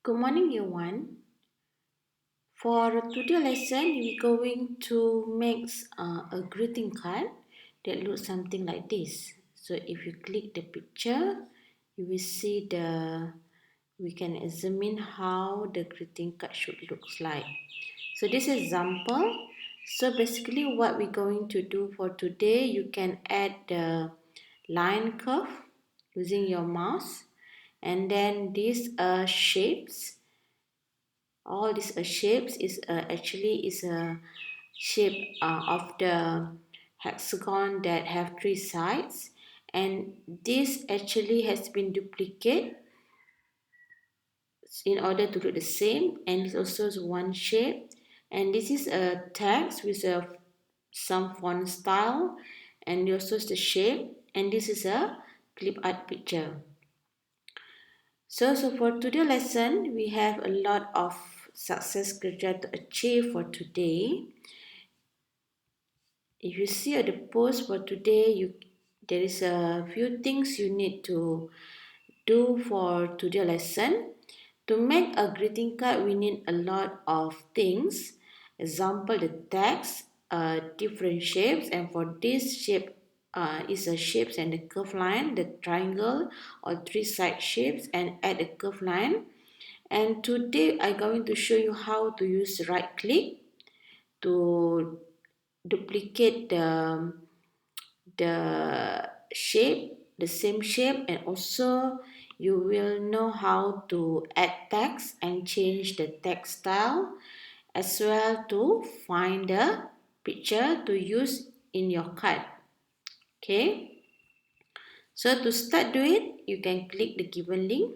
Good morning, everyone. For today's lesson, we're going to make a greeting card that looks something like this. So, if you click the picture, you will see we can examine how the greeting card should look like. So, this is example. So, basically, what we're going to do for today, you can add the line curve using your mouse, and then these shapes. All these shapes is actually is a shape of the hexagon that have three sides, and this actually has been duplicated in order to look the same, and it's also one shape, and this is a text with some font style, and also the shape, and this is a clip art picture. So for today's lesson, we have a lot of success criteria to achieve for today. If you see at the post for today, there is a few things you need to do for today's lesson. To make a greeting card, we need a lot of things. Example, the text, different shapes, and for this shape is a shapes and the curve line, the triangle or three side shapes, and add a curve line. And today I'm going to show you how to use right click to duplicate the shape, the same shape, and also you will know how to add text and change the text style, as well to find the picture to use in your card. Okay, so to start do it, you can click the given link.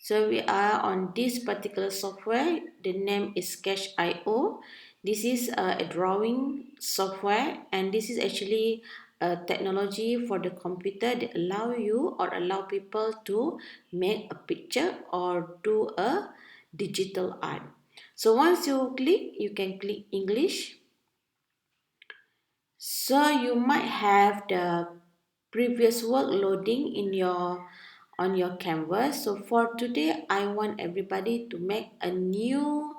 So we are on this particular software. The name is Sketchio. This is a drawing software, and this is actually a technology for the computer that allow you or allow people to make a picture or do a digital art. So once you click, you can click English. So you might have the previous work loading in your on your canvas. So for today, I want everybody to make a new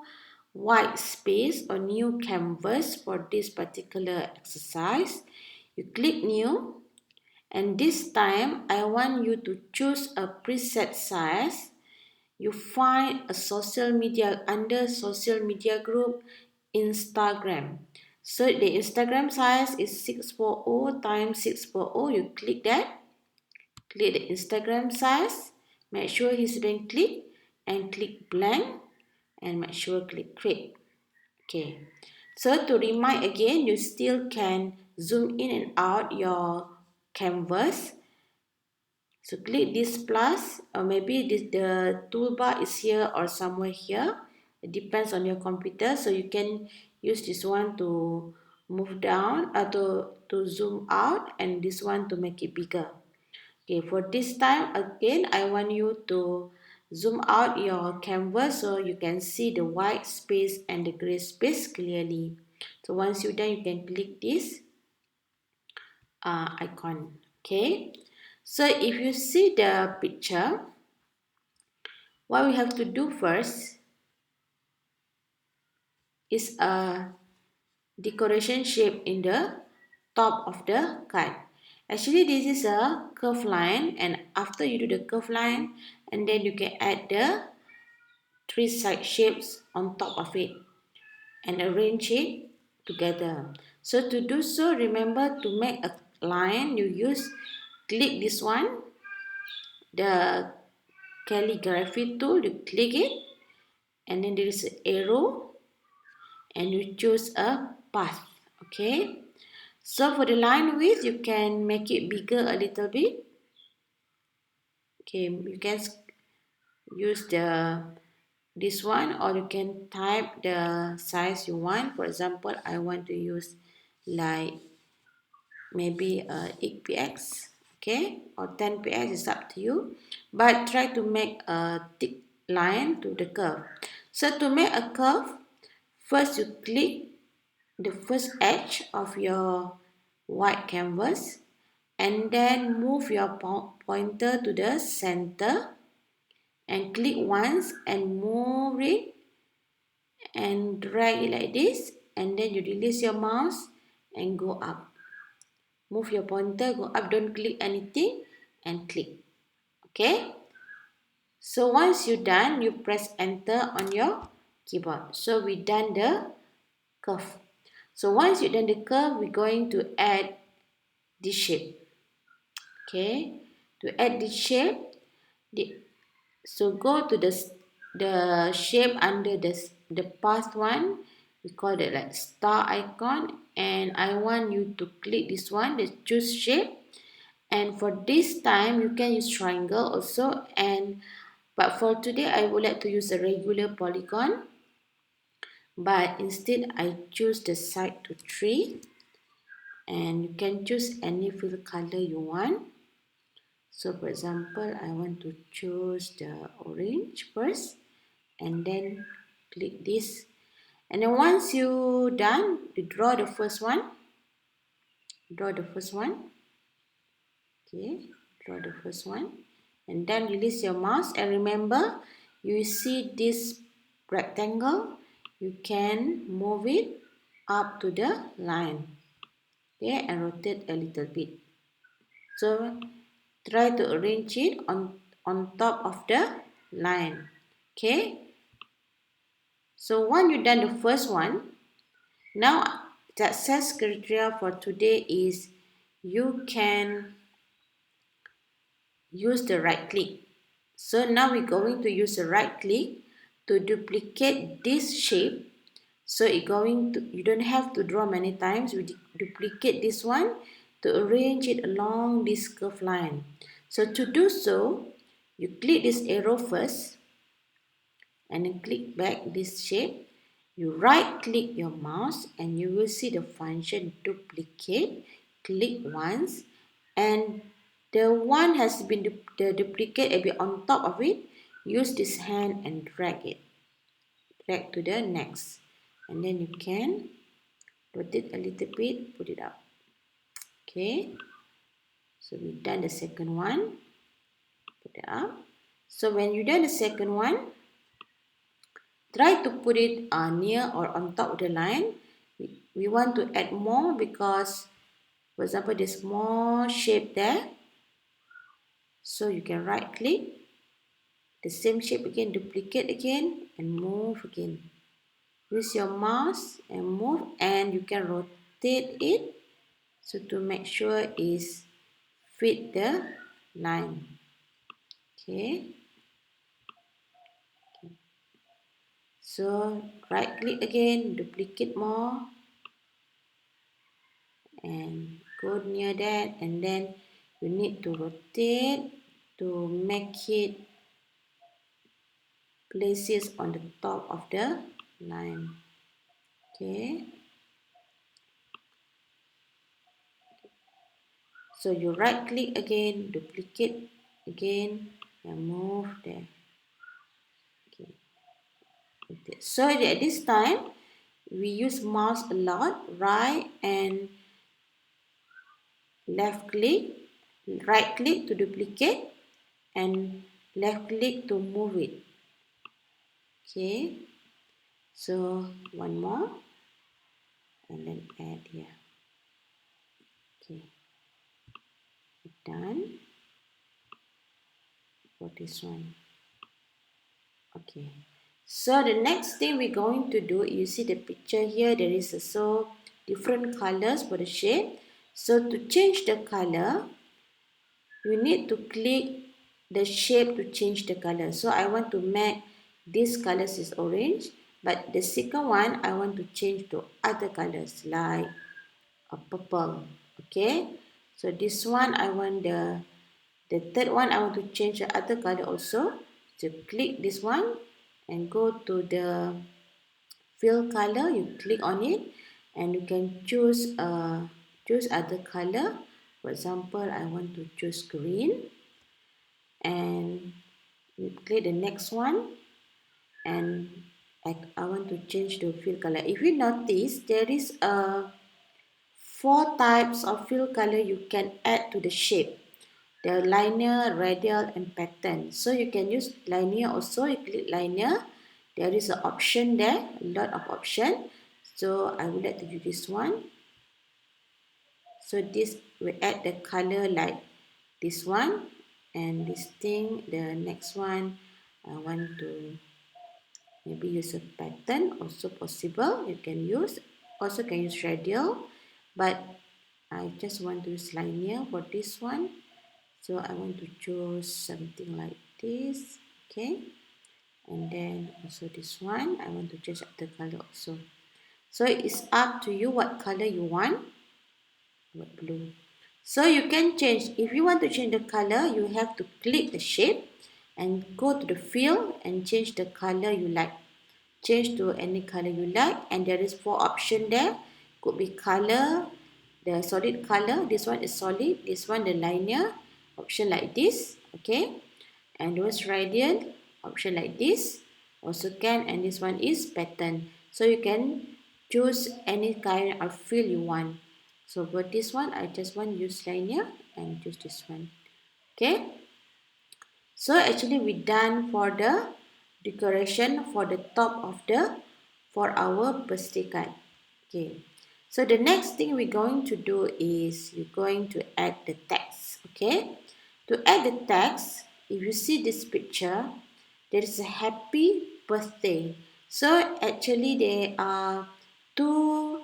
white space or new canvas for this particular exercise. You click new, and this time I want you to choose a preset size. You find a social media under social media group Instagram. So the Instagram size is 640 times 640. You click that, click the Instagram size, make sure it's been clicked, and click blank, and make sure click create. Okay, so to remind again, you still can zoom in and out your canvas. So click this plus, or maybe the toolbar is here or somewhere here. It depends on your computer. So you can use this one to move down or to zoom out, and this one to make it bigger. Okay, for this time again, I want you to zoom out your canvas so you can see the white space and the gray space clearly. So once you're done, you can click this icon. Okay, so if you see the picture, what we have to do first is a decoration shape in the top of the card. Actually, this is a curve line, and after you do the curve line, and then you can add the three side shapes on top of it and arrange it together. So to do so, remember to make a line, you use click this one, the calligraphy tool, you click it, and then there is an arrow, and you choose a path. Okay, so for the line width, you can make it bigger a little bit. Okay, you can use this one, or you can type the size you want. For example, I want to use like maybe 8 px, okay, or 10 px, is up to you, but try to make a thick line to the curve. So to make a curve, first you click the first edge of your white canvas, and then move your pointer to the center, and click once and move it and drag it like this, and then you release your mouse and go up. Move your pointer, go up, don't click anything and click. Okay, so once you're done, you press enter on your keyboard. So we done the curve. So once you done the curve, we're going to add this shape. Okay, to add this shape, so go to the shape under the path one. We call it like star icon, and I want you to click this one, the choose shape. And for this time, you can use triangle also. But for today, I would like to use a regular polygon. But instead, I choose the side to 3, and you can choose any fill color you want. So for example, I want to choose the orange first, and then click this. And then once you done, you draw the first one. Draw the first one. Okay, draw the first one. And then release your mouse. And remember, you see this rectangle, you can move it up to the line. Okay, and rotate a little bit. So try to arrange it on top of the line. Okay, so when you done the first one, now the success criteria for today is you can use the right click. So now we're going to use the right click to duplicate this shape. So you don't have to draw many times. We duplicate this one to arrange it along this curved line. So to do so, you click this arrow first and then click back this shape. You right click your mouse and you will see the function duplicate. Click once, and the one has been the duplicate will be on top of it. Use this hand and drag it. Drag to the next, and then you can rotate a little bit, put it up. Okay, so we've done the second one, put it up. So when you done the second one, try to put it near or on top of the line. We want to add more because, for example, there's more shape there. So you can right click, the same shape again, duplicate again, and move again. Use your mouse and move, and you can rotate it so to make sure it's fit the line. Okay. So right click again, duplicate more, and go near that, and then you need to rotate to make it places on the top of the line. Okay, so you right click again, duplicate again, and move there. Okay, so at this time we use mouse a lot, right and left click, right click to duplicate, and left click to move it. Okay, so one more, and then add here. Okay, done for this one. Okay, so the next thing we're going to do, you see the picture here, there is so different colors for the shape. So to change the color, you need to click the shape to change the color. So I want to make this colors is orange, but the second one I want to change to other colors like a purple. Okay, so this one I want the third one I want to change the other color also. So click this one and go to the fill color, you click on it, and you can choose other color. For example, I want to choose green, and you click the next one, and I want to change the fill color. If you notice, there is a 4 types of fill color you can add to the shape. the linear, radial, and pattern. So you can use linear also. You click linear. There is an option there, a lot of option. So I would like to use this one. So this will add the color like this one, and this thing, the next one, I want to maybe use a pattern, also possible. You can use, also can use radial, but I just want to use linear for this one. So I want to choose something like this, okay, and then also this one I want to change the color also. So it's up to you what color you want. What blue. So you can change, if you want to change the color, you have to click the shape and go to the fill and change the color you like. Change to any color you like, and there is 4 options there. Could be color, the solid color, this one is solid, this one the linear option like this, okay, and those radial option like this also can, and this one is pattern. So you can choose any kind of fill you want. So for this one I just want use linear and choose this one, okay. So actually we done for the decoration for the top of the for our birthday card. Okay. So the next thing we're going to do is you're going to add the text. Okay. To add the text, if you see this picture, there is a happy birthday. So actually there are two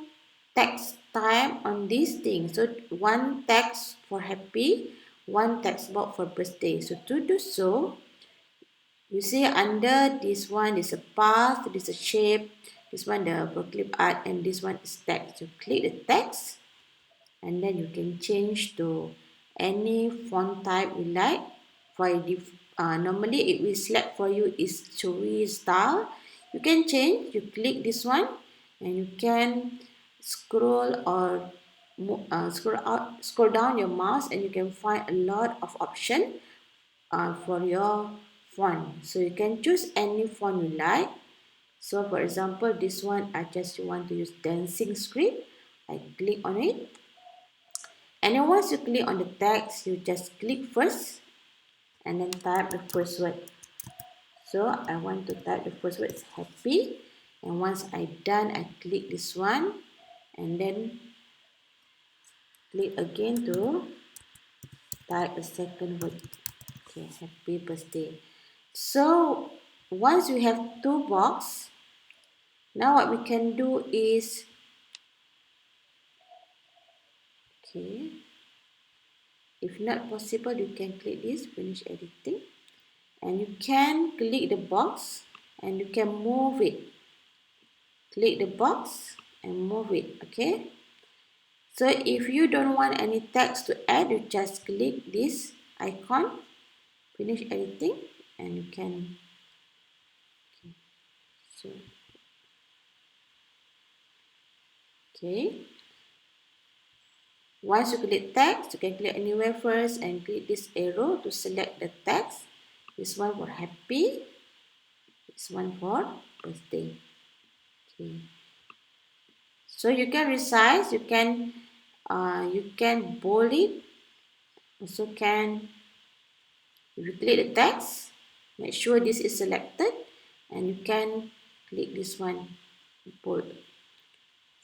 text type on this thing. So one text for happy, one text box for birthday. So to do so, you see under this one is a path, this is a shape, this one the clip art, and this one is text. So click the text, and then you can change to any font type you like. Normally it will select for you is story style. You can change. You click this one, and you can scroll or scroll down your mouse, and you can find a lot of option for your font. So you can choose any font you like. So for example, this one I just want to use dancing script. I click on it, and then once you click on the text, you just click first and then type the first word. So I want to type the first word is happy, and once I done, I click this one and then click again to type the second word. Okay, happy birthday. So once you have two box, now what we can do is, okay, if not possible, you can click this, finish editing, and you can click the box and you can move it. Click the box and move it, okay? So if you don't want any text to add, you just click this icon, finish editing, and you can, okay, so, okay. Once you click text, you can click anywhere first and click this arrow to select the text. This one for happy, this one for birthday. Okay. So you can resize, you can bold it, also can, if you click the text, make sure this is selected, and you can click this one, bold.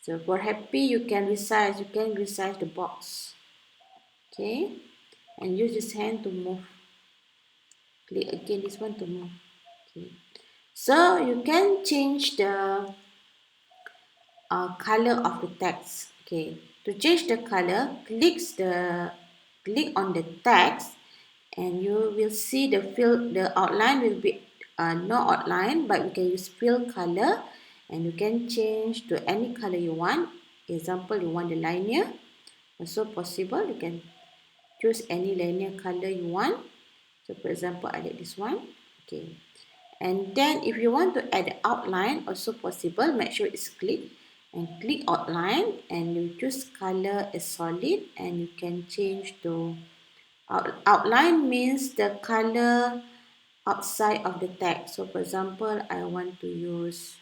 So for happy, you can resize the box, okay, and use this hand to move. Click again this one to move. Okay. So you can change the color of the text. Okay. To change the color, click on the text, and you will see the outline will be no outline, but you can use fill color, and you can change to any color you want. Example, you want the linear, also possible. You can choose any linear color you want. So for example, I like this one. Okay. And then if you want to add the outline, also possible. Make sure it's click and click outline, and you choose color as solid, and you can change to outline means the color outside of the text. So for example, I want to use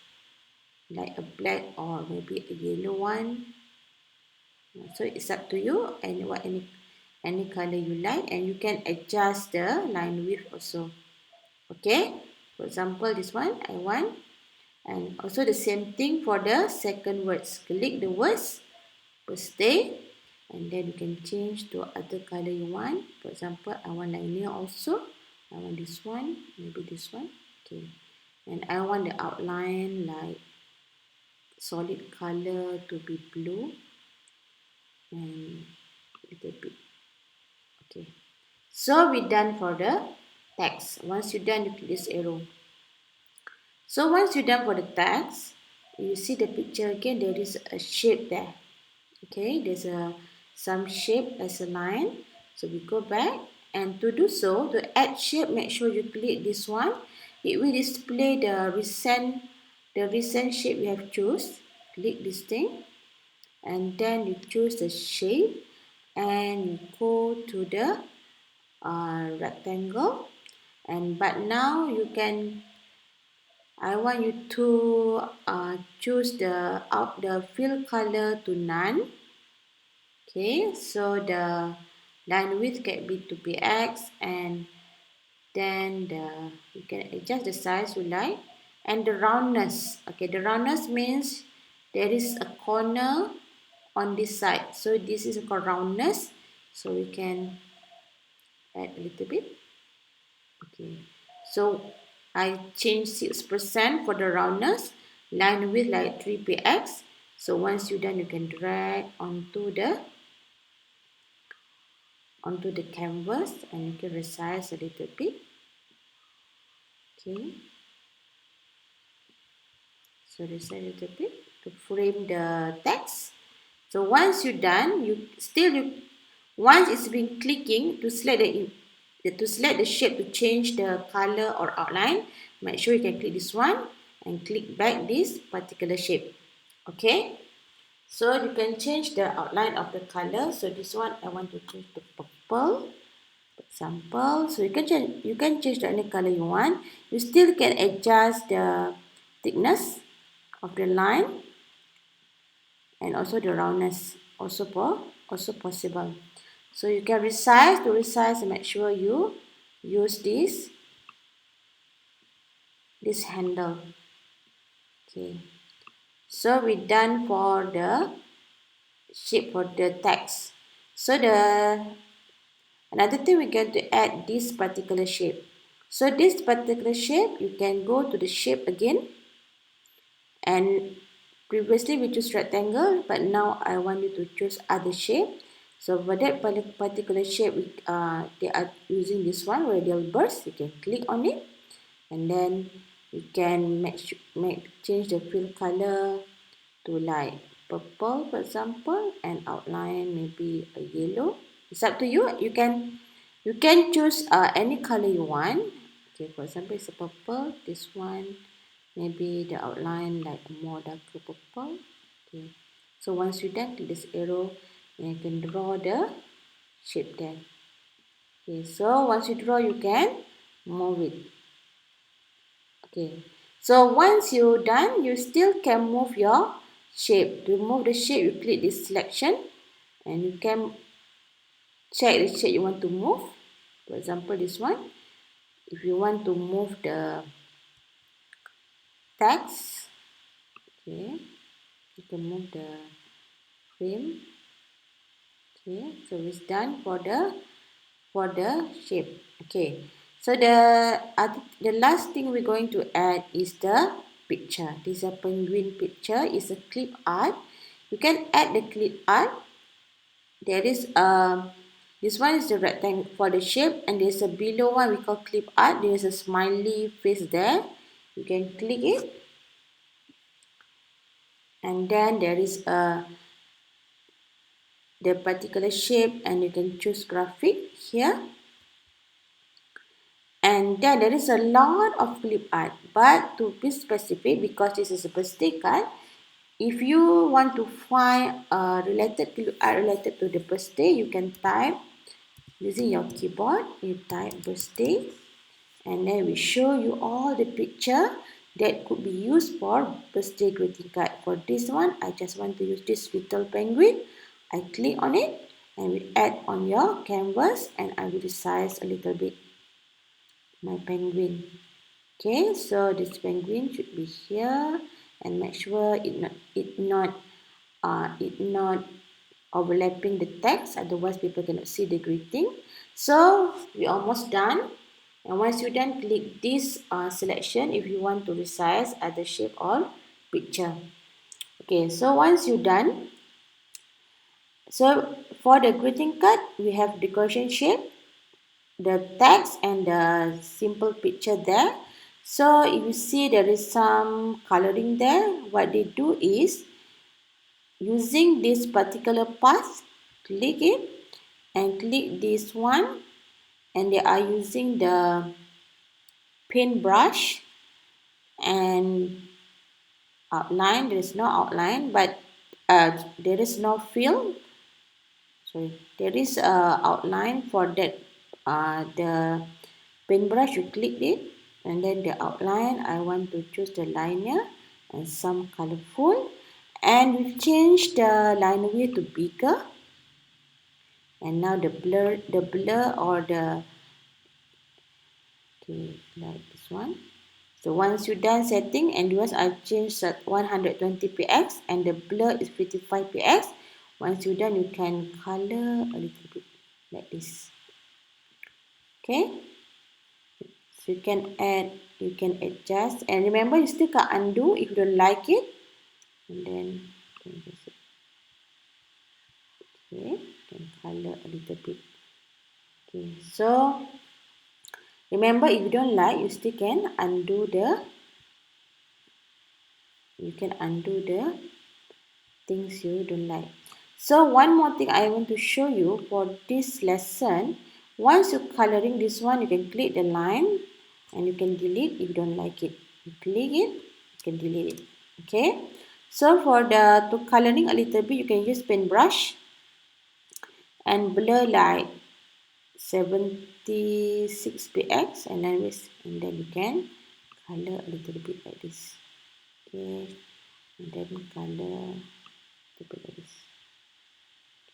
like a black or maybe a yellow one. So it's up to you, and what any color you like, and you can adjust the line width also. Okay, for example, this one I want, and also the same thing for the second words. Click the words, birthday, and then you can change to other color you want. For example, I want linear also. I want this one, maybe this one. Okay, and I want the outline like solid color to be blue and little bit. Okay, so we're done for the text. Once you're done, you click this arrow. So once you're done for the text, you see the picture again, there is a shape there. Okay, there's some shape as a line. So we go back, and to do so, to add shape, make sure you click this one. It will display the recent shape you have choose. Click this thing, and then you choose the shape, and you go to the rectangle. And but now you can, I want you to choose the fill color to none. Okay, so the line width can be to be X, and then you can adjust the size you like, and the roundness. Okay, the roundness means there is a corner on this side, so this is called roundness. So we can add a little bit. Okay, so I change 6% for the roundness, line width like 3px. So once you're done, you can drag onto the canvas, and you can resize a little bit. Okay, so resize a little bit to frame the text. So once you're done, once it's been clicking to select the shape to change the color or outline, make sure you can click this one and click back this particular shape. Okay, so you can change the outline of the color. So this one I want to change to purple. Example, so you can change to any color you want. You still can adjust the thickness of the line and also the roundness also possible. So you can resize and make sure you use this handle. Okay, so we're done for the shape for the text. So another thing, we're going to add this particular shape. So this particular shape, you can go to the shape again, and previously we choose rectangle, but now I want you to choose other shape. So for that particular shape, they are using this one, radial burst. You can click on it, and then you can change the fill color to like purple, for example, and outline maybe a yellow. It's up to you. You can choose any color you want. Okay, for example, it's a purple. This one, maybe the outline like more darker purple. Okay, so once you're done, click this arrow, and you can draw the shape there. Okay, so once you draw, you can move it. Okay, so once you're done, you still can move your shape. To move the shape, you click this selection, and you can check the shape you want to move. For example, this one. If you want to move the text, okay, you can move the frame. Okay, so it's done for the shape. Okay, so the last thing we're going to add is the picture. This is a penguin picture. It's a clip art. You can add the clip art. There is this one is the rectangle for the shape, and there's a below one we call clip art. There is a smiley face there. You can click it, and then there is the particular shape, and you can choose graphic here. And then there is a lot of clip art, but to be specific, because this is a birthday card, if you want to find related clip art related to the birthday, you can type using your keyboard. You type birthday, and then we show you all the picture that could be used for birthday greeting card. For this one, I just want to use this little penguin. I click on it, and we add on your canvas, and I will resize a little bit my penguin. Okay, so this penguin should be here, and make sure it not overlapping the text, otherwise people cannot see the greeting. So we almost done, and once you're done, click this selection if you want to resize other shape or picture. Okay, so once you're done, so for the greeting card we have decoration shape, the text and the simple picture there. So if you see there is some coloring there, what they do is using this particular path, click it and click this one, and they are using the paintbrush and outline. There is no outline, but there is no fill. Sorry, there is a outline for that. The paintbrush, you click it, and then the outline, I want to choose the liner and some colorful, and we change the liner width to bigger, and now the blur or the, okay, like this one. So once you're done setting, and yours I changed at 120 px and the blur is 55 px. Once you're done, you can color a little bit like this. Okay, so you can add, you can adjust, and remember you still can undo if you don't like it, and then you can just, okay, you can color a little bit. Okay, so remember if you don't like, you still can undo the, you can undo the things you don't like. So one more thing I want to show you for this lesson, once you're coloring this one, you can click the line and you can delete if you don't like it. You click it, you can delete it. Okay. So for the to coloring a little bit, you can use paintbrush and blur like 76 px, and then you can color a little bit like this. Okay, and then color a little bit like this.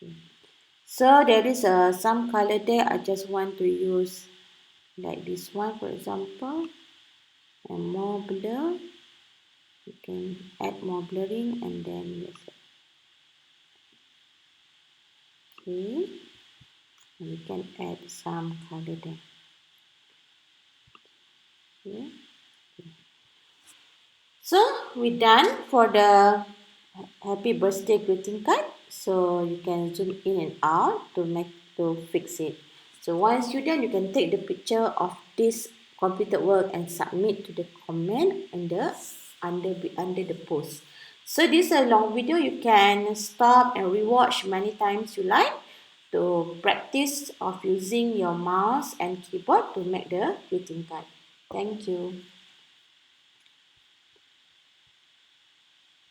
Okay. So there is some color there. I just want to use like this one, for example, and more blur. You can add more blurring, and then yes, okay, and you can add some color there. Okay. So we're done for the happy birthday greeting card. So you can zoom in and out to fix it. So once you're done, you can take the picture of this completed work and submit to the comment and the under the post. So this is a long video. You can stop and rewatch many times you like to practice of using your mouse and keyboard to make the greeting card. Thank you.